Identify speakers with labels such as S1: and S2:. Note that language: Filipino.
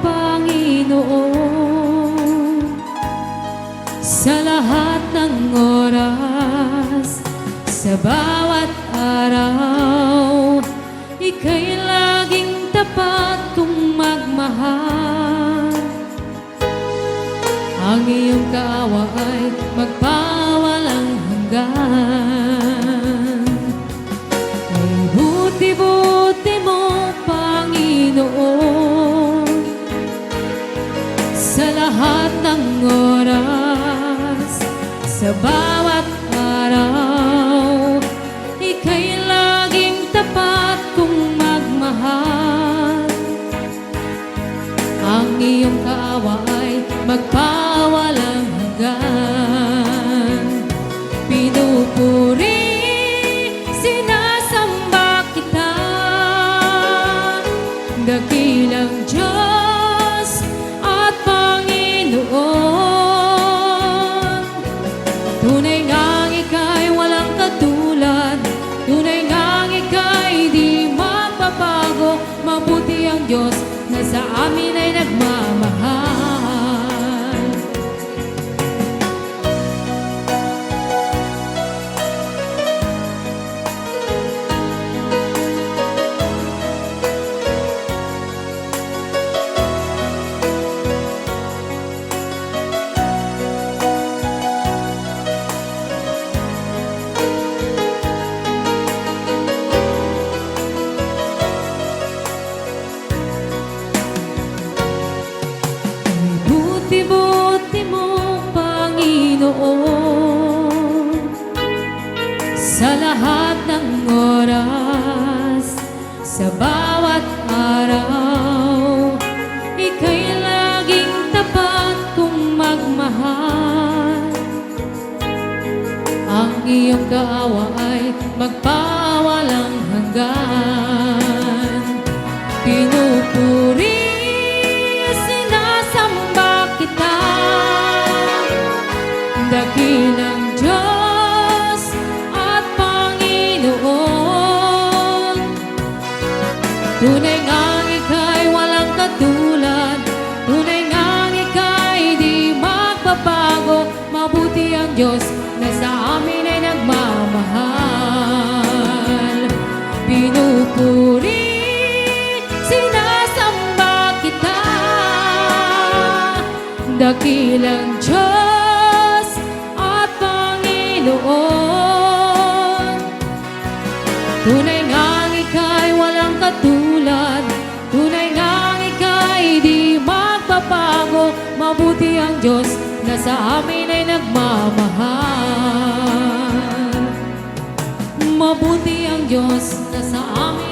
S1: Panginoon. Sa lahat ng oras, sa bawat araw, ika'y laging tapat kong magmahal. Ang iyong kaawa ay magpawalang hanggan. Ay buti-buti mo, Panginoon. Sa lahat ng oras, sa bawat araw, ika'y laging tapat kong magmahal. Ang iyong kaawa ay magpawalang hanggan. Pinupuri, sinasamba kita, dakilang Diyos at Panginoon. Tunay ngang ika'y walang katulad, tunay ngang ika'y di magbabago. Mabuti ang Diyos na sa amin ay nagmamahal. Buti-buti mo, Panginoon. Sa lahat ng oras, sa bawat araw, ika'y laging tapat kong magmahal. Ang iyong kaawa ay magpawalang hanggan. Pinupuri, dakilang Diyos at Panginoon. Tunay ngang ika'y walang katulad, tunay ngang ika'y di magbabago. Mabuti ang Diyos na sa amin ay nagmamahal. Pinupuri, sinasamba kita, dakilang Diyos Panginoon. Tunay ngang ika'y walang katulad, tunay ngang ika'y di magbabago. Mabuti ang Diyos na sa amin ay nagmamahal. Mabuti ang Diyos na sa amin